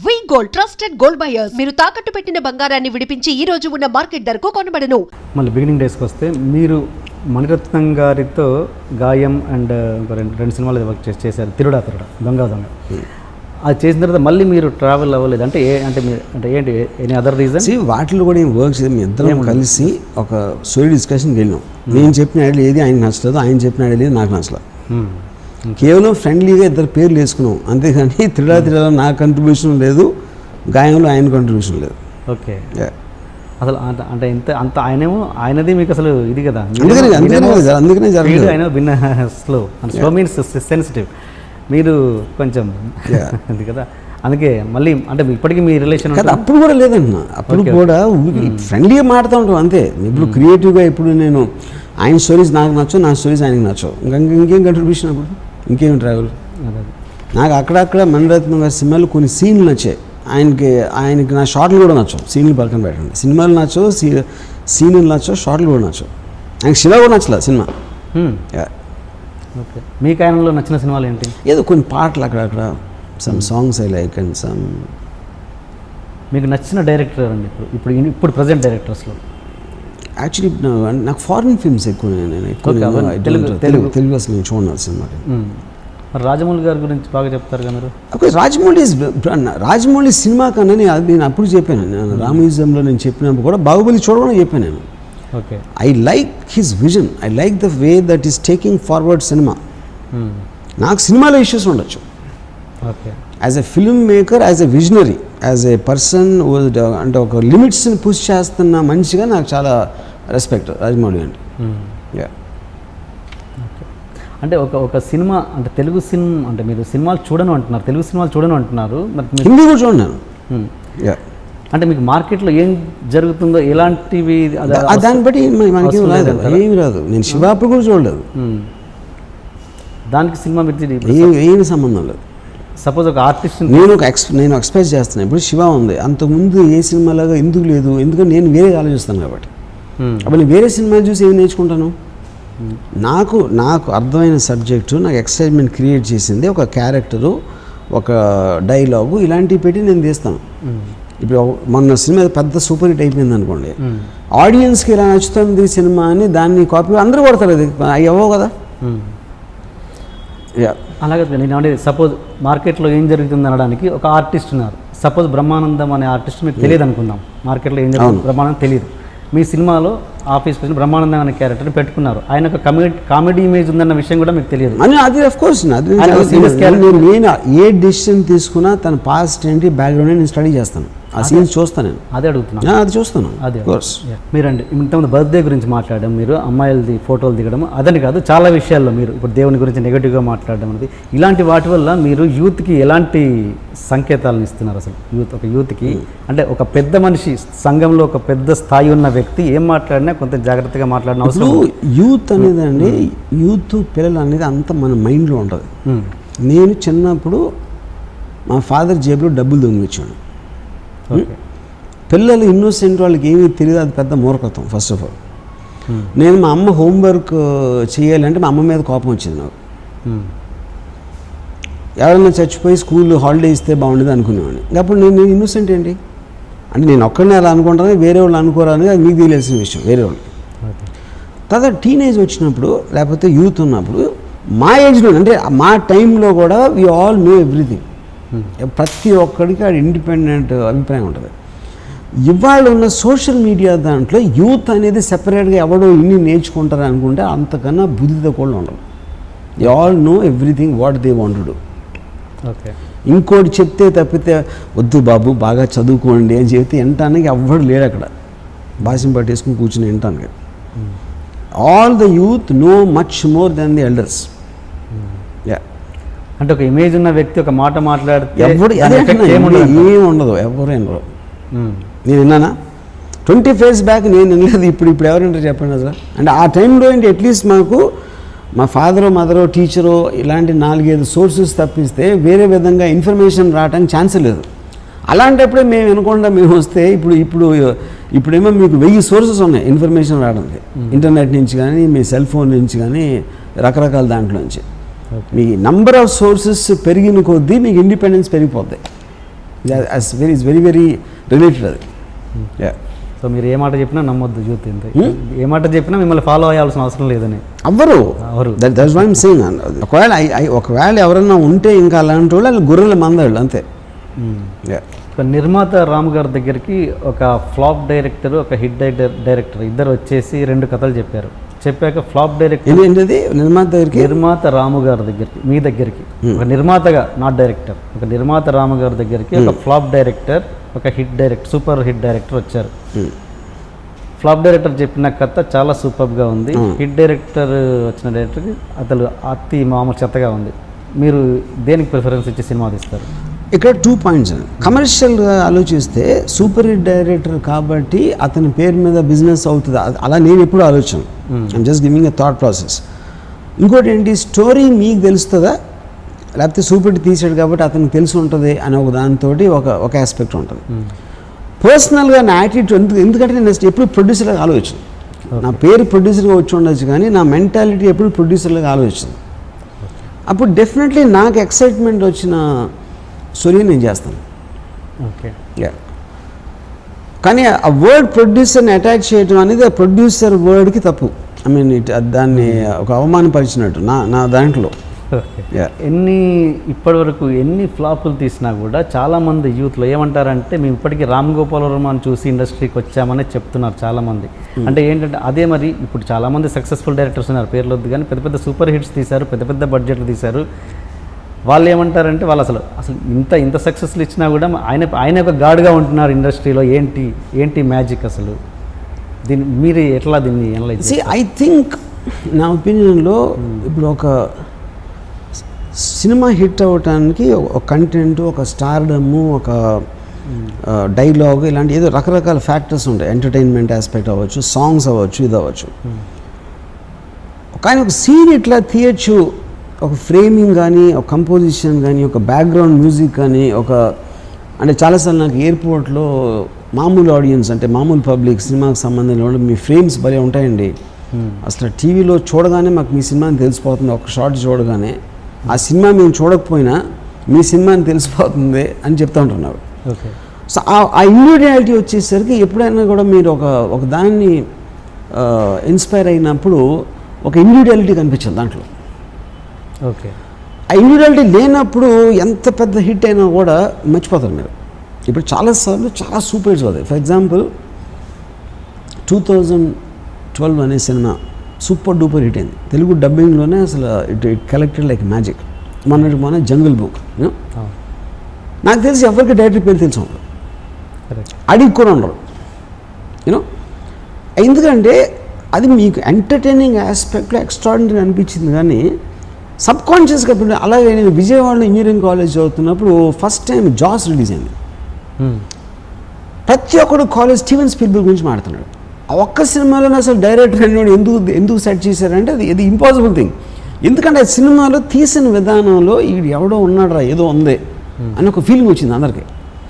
వి gold trusted gold buyers మీరు తాకట్టు పెట్టిన బంగారాన్ని విడిపించి ఈ రోజు ఉన్న మార్కెట్ ధరకు కొనబడను. మళ్ళీ బిగినింగ్ డేస్కి వస్తే మీరు మణిరత్నం గారితో గాయం అండ్ రెండు సినిమాలు వర్క్ చేశారు. తిరుడా దొంగ అది చేసిన తర్వాత మళ్ళీ మీరు ట్రావెల్ అవ్వలేదు అంటే ఏంటి ఎనీ అదర్ రీజన్? వాటిలో కూడా ఏం వర్క్ చేసి మేము ఇద్దరం కలిసి ఒక స్టోరీ డిస్కషన్కి వెళ్ళాం. నేను చెప్పిన ఐడియా ఏది ఆయనకు నచ్చలేదు, ఆయన చెప్పిన ఐడియా ఏది నాకు నచ్చలేదు. కేవలం ఫ్రెండ్లీగా ఇద్దరు పేర్లు వేసుకున్నాం అంతేగాని తిరుడా నా కంట్రిబ్యూషన్ లేదు, గాయంలో ఆయన కంట్రిబ్యూషన్ లేదు. ఓకే, అసలు అంటే అంత ఆయనది మీకు అసలు ఇది కదా, అందుకనే జరగలేదు. ఆయన భిన్న స్లో మీన్స్ సెన్సిటివ్, మీరు కొంచెం అది కదా, అందుకే మళ్ళీ అంటే ఇప్పటికీ మీ రిలేషన్ అప్పుడు కూడా లేదన్న, అప్పుడు కూడా ఫ్రెండ్లీగా మాడుతూ ఉంటాం అంతే. ఇప్పుడు క్రియేటివ్గా ఇప్పుడు నేను ఆయన స్టోరీస్ నాకు నచ్చవు, నా స్టోరీస్ ఆయనకి నచ్చవు, ఇంకేం కంట్రిబ్యూషన్ అప్పుడు ఇంకేం ట్రావెల్. నాకు అక్కడక్కడ మణిరత్నం గారి సినిమాలు కొన్ని సీన్లు నచ్చాయి, ఆయనకి నా షార్ట్లు కూడా నచ్చవు. సీన్లు పక్కన పెట్టండి, సినిమాలు నచ్చవు, సీన్లు నచ్చవు, షార్ట్లు కూడా నచ్చవు. ఆయనకి శివ కూడా నచ్చలేదు సినిమా. ఓకే, మీకు ఆయనలో నచ్చిన సినిమాలు ఏంటి? ఏదో కొన్ని పాటలు అక్కడక్కడ some songs I like and some. మీకు నచ్చిన డైరెక్టర్ అండి ఇప్పుడు ప్రజెంట్ డైరెక్టర్స్లో? యాక్చువల్లీ నాకు ఫారిన్ ఫిల్మ్స్ ఎక్కువ, తెలుగు అసలు నేను చూడను సినిమా. రాజమౌళి గారి గురించి బాగా చెప్తారు కదా మీరు? ఓకే, రాజమౌళి సినిమా కన్నా నేను అప్పుడు చెప్పాను, నేను రామయుజంలో నేను చెప్పినప్పుడు కూడా బాహుబలి చూడమని చెప్పాను నేను. Okay, I like his vision, I like the way that is taking forward cinema. నాకు సినిమాలో ఇష్యూస్ ఉండొచ్చు, okay, as a film maker, as a visionary, as a person అంటే ఒక లిమిట్స్ని పుష్ చేస్తున్న మనిషిగా నాకు చాలా రెస్పెక్ట్ రాజమౌళి అంటే. అంటే ఒక సినిమా అంటే తెలుగు సినిమా అంటే మీరు సినిమాలు చూడను అంటున్నారు, తెలుగు సినిమాలు చూడను అంటున్నారు, మరి హిందీ కూడా చూడను. అంటే మీకు మార్కెట్లో ఏం జరుగుతుందో ఎలాంటివి దాన్ని బట్టి మనకి ఏమి రాదు. నేను శివాపు కూడా చూడలేదు, దానికి సినిమా ఏమి సంబంధం లేదు. సపోజ్ ఒక ఆర్టిస్ట్ నేను ఎక్స్ప్రెస్ చేస్తున్నాను. ఇప్పుడు శివ ఉంది, అంతకుముందు ఏ సినిమాలాగా ఎందుకు లేదు, ఎందుకంటే నేను వేరే ఆలోచిస్తాను కాబట్టి. అప్పుడు నేను వేరే సినిమాలు చూసి ఏమి నేర్చుకుంటాను? నాకు అర్థమైన సబ్జెక్టు, నాకు ఎక్సైట్మెంట్ క్రియేట్ చేసింది ఒక క్యారెక్టరు, ఒక డైలాగు, ఇలాంటివి పెట్టి నేను తీస్తాను. ఇప్పుడు మొన్న సినిమా పెద్ద సూపర్ హిట్ అయిపోయింది అనుకోండి, ఆడియన్స్కి ఇలా నచ్చుతుంది సినిమా అని దాన్ని కాపీ అందరూ కొడతారు, అది అవ్వవు కదా. అలాగే నేను అంటే సపోజ్ మార్కెట్లో ఏం జరుగుతుంది అనడానికి ఒక ఆర్టిస్ట్ ఉన్నారు. సపోజ్ బ్రహ్మానందం అనే ఆర్టిస్ట్ మీకు తెలియదు అనుకుందాం, మార్కెట్లో ఏం జరుగుతుంది బ్రహ్మానందం తెలియదు. మీ సినిమాలో ఆఫీస్ వచ్చిన బ్రహ్మానందం అనే క్యారెక్టర్ని పెట్టుకున్నారు, ఆయన ఒక కామెడీ ఇమేజ్ ఉందన్న విషయం కూడా మీకు తెలియదు. అది ఆఫ్ కోర్స్ నేను ఏ డెసిషన్ తీసుకున్నా తన పాస్ట్ ఏంటి బ్యాక్గ్రౌండ్ నేను స్టడీ చేస్తాను, ఆ సీన్స్ చూస్తాను, నేను అదే అడుగుతున్నాను. అది చూస్తాను. అదే మీరండి ఇంతకుముందు బర్త్డే గురించి మాట్లాడడం, మీరు అమ్మాయిలది ఫోటోలు దిగడం, అదని కాదు చాలా విషయాల్లో మీరు ఇప్పుడు దేవుని గురించి నెగిటివ్గా మాట్లాడడం అనేది, ఇలాంటి వాటి వల్ల మీరు యూత్కి ఎలాంటి సంకేతాలను ఇస్తున్నారు? అసలు యూత్కి అంటే ఒక పెద్ద మనిషి సంఘంలో ఒక పెద్ద స్థాయి ఉన్న వ్యక్తి ఏం మాట్లాడినా కొంత జాగ్రత్తగా మాట్లాడిన అవసరం. యూత్ అనేది అండి, యూత్ పిల్లలు అనేది అంత మన మైండ్లో ఉంటుంది. నేను చిన్నప్పుడు మా ఫాదర్ జేబులో డబ్బులు దొంగిలించాను. పిల్లలు ఇన్నోసెంట్, వాళ్ళకి ఏమీ తెలియదు, అది పెద్ద మూర్ఖత్వం. ఫస్ట్ ఆఫ్ ఆల్ నేను మా అమ్మ హోంవర్క్ చేయాలంటే మా అమ్మ మీద కోపం వచ్చింది నాకు. ఎవరైనా చచ్చిపోయి స్కూల్ హాలిడే ఇస్తే బాగుండేది అనుకునేవాడిని. అప్పుడు నేను ఇన్నోసెంట్ ఏంటి అంటే నేను ఒక్కడినే అలా అనుకుంటాను, వేరే వాళ్ళు అనుకోరా అనేది అది మీకు తెలియాల్సిన విషయం, వేరే వాళ్ళు. తర్వాత టీనేజ్ వచ్చినప్పుడు లేకపోతే యూత్ ఉన్నప్పుడు మా ఏజ్లో అంటే మా టైంలో కూడా వి ఆల్ నో ఎవ్రీథింగ్. ప్రతి ఒక్కడికి అది ఇండిపెండెంట్ అభిప్రాయం ఉంటుంది. ఇవాళ ఉన్న సోషల్ మీడియా దాంట్లో యూత్ అనేది సెపరేట్గా ఎవడో ఇన్ని నేర్చుకుంటారు అనుకుంటే అంతకన్నా బుద్ధితో కూడా ఉండదు. They all know everything what they want to do. Okay, ఇంకోటి చెప్తే తప్పితే వద్దు బాబు బాగా చదువుకోండి అని చెప్తే వినటానికి ఎవ్వడు లేడు అక్కడ, భాషను పట్టేసుకుని కూర్చుని వినటానికి. All the youth know much more than the elders. అంటే ఒక ఇమేజ్ ఉన్న వ్యక్తి ఒక మాట మాట్లాడితే ఏమి ఉండదు, ఎవరు వినరు. నేను విన్నానా 20 years బ్యాక్, నేను వినలేదు. ఇప్పుడు ఎవరంటారు చెప్పండి అసలు. అంటే ఆ టైంలో ఏంటి అట్లీస్ట్ మాకు మా ఫాదరో మదరో టీచరో ఇలాంటి 4-5 సోర్సెస్ తప్పిస్తే వేరే విధంగా ఇన్ఫర్మేషన్ రావడానికి ఛాన్స్ లేదు. అలాంటప్పుడే మేము వినకుండా మేము వస్తే ఇప్పుడేమో మీకు 1000 సోర్సెస్ ఉన్నాయి ఇన్ఫర్మేషన్ రావడానికి, ఇంటర్నెట్ నుంచి కానీ మీ సెల్ ఫోన్ నుంచి కానీ రకరకాల దాంట్లో నుంచి. మీ నంబర్ ఆఫ్ సోర్సెస్ పెరిగిన కొద్దీ మీకు ఇండిపెండెన్స్ పెరిగిపోతాయి. ఇట్స్ వెరీ వెరీ రిలేటెడ్ అది. సో మీరు ఏ మాట చెప్పినా నమ్మొద్దు యూత్ ఇంత ఏ మాట చెప్పినా మిమ్మల్ని ఫాలో అయ్యాల్సిన అవసరం లేదని అవ్వరు. Hour. That's what I'm saying. ఒకవేళ ఎవరన్నా ఉంటే ఇంకా అలాంటి వాళ్ళు గొర్రెల మందాళ్ళు అంతే. ఒక నిర్మాత రామ్ గారి దగ్గరికి ఒక ఫ్లాప్ డైరెక్టర్, ఒక హిట్ డైరెక్టర్ ఇద్దరు వచ్చేసి 2 కథలు చెప్పాక ఫ్లాప్ డైరెక్టర్ ఏంటది నిర్మాత రాము గారి దగ్గరికి, మీ దగ్గరికి ఒక నిర్మాతగా నాట్ డైరెక్టర్, ఒక నిర్మాత రాము గారి దగ్గరికి ఒక ఫ్లాప్ డైరెక్టర్, ఒక hit director, super hit director వచ్చారు. ఫ్లాప్ డైరెక్టర్ చెప్పిన కథ చాలా సూపర్గా ఉంది. హిట్ డైరెక్టర్ వచ్చిన డైరెక్టర్కి అతను అతి మామూలు చెత్తగా ఉంది. మీరు దేనికి ప్రిఫరెన్స్ ఇచ్చి సినిమా తీస్తారు? ఇక్కడ 2 పాయింట్స్. కమర్షియల్గా ఆలోచిస్తే సూపర్ హిట్ డైరెక్టర్ కాబట్టి అతని పేరు మీద బిజినెస్ అవుతుంది, అలా నేను ఎప్పుడు ఆలోచన. I'm just giving a thought process. ఇంకోటి ఏంటి, స్టోరీ మీకు తెలుస్తుందా లేకపోతే సూపర్ హిట్ తీసాడు కాబట్టి అతనికి తెలిసి ఉంటుంది అనే ఒక దాంతో ఒక ఆస్పెక్ట్ ఉంటుంది. పర్సనల్గా నా యాటిట్యూడ్ ఎందుకంటే నేను ఎప్పుడు ప్రొడ్యూసర్గా ఆలోచించను. నా పేరు ప్రొడ్యూసర్గా వచ్చి ఉండొచ్చు కానీ నా మెంటాలిటీ ఎప్పుడు ప్రొడ్యూసర్గా ఆలోచించను. అప్పుడు డెఫినెట్లీ నాకు ఎక్సైట్మెంట్ వచ్చిన స్టోరీ నేను చేస్తాను. ఓకే. కానీ ఆ వర్డ్ ప్రొడ్యూసర్ని అటాచ్ చేయడం అనేది ఆ ప్రొడ్యూసర్ వర్డ్కి తప్పు. ఐ మీన్ దాన్ని ఒక అవమానపరిచినట్టు నా దాంట్లో. ఇప్పటివరకు ఎన్ని ఫ్లాపులు తీసినా కూడా చాలామంది యూత్లో ఏమంటారంటే మేము ఇప్పటికీ రామ్ గోపాల్ వర్మని చూసి ఇండస్ట్రీకి వచ్చామని చెప్తున్నారు చాలామంది. అంటే ఏంటంటే అదే మరి ఇప్పుడు చాలామంది సక్సెస్ఫుల్ డైరెక్టర్స్ ఉన్నారు, పేర్లు వద్దు కానీ పెద్ద పెద్ద సూపర్ హిట్స్ తీశారు, పెద్ద పెద్ద బడ్జెట్లు తీశారు. వాళ్ళు ఏమంటారంటే వాళ్ళు అసలు ఇంత సక్సెస్లు ఇచ్చినా కూడా ఆయన ఒక గాడ్గా ఉంటున్నారు ఇండస్ట్రీలో. ఏంటి మ్యాజిక్ అసలు? మీరు ఎట్లా దీన్ని అనలైజ్ చేస్తారు? ఐ థింక్ నా ఒపీనియన్లో ఇప్పుడు ఒక సినిమా హిట్ అవ్వటానికి ఒక కంటెంట్, ఒక స్టార్డమ్, ఒక డైలాగ్, ఇలాంటి ఏదో రకరకాల ఫ్యాక్టర్స్ ఉంటాయి. ఎంటర్టైన్మెంట్ ఆస్పెక్ట్ అవ్వచ్చు, సాంగ్స్ అవ్వచ్చు, ఇది అవ్వచ్చు. కానీ ఒక సీన్ ఇట్లా తీయచ్చు, ఒక ఫ్రేమింగ్ కానీ, ఒక కంపోజిషన్ కానీ, ఒక బ్యాక్గ్రౌండ్ మ్యూజిక్ కానీ, అంటే చాలాసార్లు నాకు ఎయిర్పోర్ట్లో మామూలు ఆడియన్స్ అంటే మామూలు పబ్లిక్ సినిమాకి సంబంధించిన మీ ఫ్రేమ్స్ భలే ఉంటాయండి. అసలు టీవీలో చూడగానే మాకు మీ సినిమాని తెలిసిపోతుంది. ఒక షార్ట్ చూడగానే ఆ సినిమా మేము చూడకపోయినా మీ సినిమాని తెలిసిపోతుంది అని చెప్తూ ఉంటున్నారు. ఓకే. సో ఆ ఇండివిజువాలిటీ వచ్చేసరికి ఎప్పుడైనా కూడా మీరు ఒక దాన్ని ఇన్స్పైర్ అయినప్పుడు ఒక ఇండివిజువాలిటీ కనిపించింది దాంట్లో. ఓకే. ఆ ఇండివిజువాలిటీ లేనప్పుడు ఎంత పెద్ద హిట్ అయినా కూడా మర్చిపోతారు మీరు. ఇప్పుడు చాలాసార్లు చాలా సూపర్ హిట్స్ అవుతాయి. ఫర్ ఎగ్జాంపుల్ 2012 అనే సినిమా సూపర్ డూపర్ హిట్ అయింది. తెలుగు డబ్బింగ్లోనే అసలు ఇట్ కలెక్టెడ్ లైక్ మ్యాజిక్. మొన్న జంగిల్ బుక్. నాకు తెలిసి ఎవరికి డైరెక్టర్ పేరు తెలిసి ఉండదు, అడిగి కూడా ఉండరు. యూనో ఎందుకంటే అది మీకు ఎంటర్టైనింగ్ ఆస్పెక్ట్లో ఎక్స్ట్రాడినరీ అనిపించింది. కానీ సబ్కాన్షియస్గా ఇప్పుడు అలాగే నేను విజయవాడలో ఇంజనీరింగ్ కాలేజ్ చదువుతున్నప్పుడు ఫస్ట్ టైం జాస్ రిలీజ్ అయింది. ప్రతి ఒక్కడు కాలేజ్ స్టీవెన్ స్పీల్బర్గ్ గురించి మాట్లాడుతున్నాడు. ఆ ఒక్క సినిమాలోనే అసలు డైరెక్టర్ అనేవాడు ఎందుకు సెట్ చేశారంటే అది ఇంపాసిబుల్ థింగ్. ఎందుకంటే ఆ సినిమాలో తీసిన విధానంలో ఈడు ఎవడో ఉన్నాడు రా, ఏదో ఉంది అని ఒక ఫీలింగ్ వచ్చింది అందరికీ.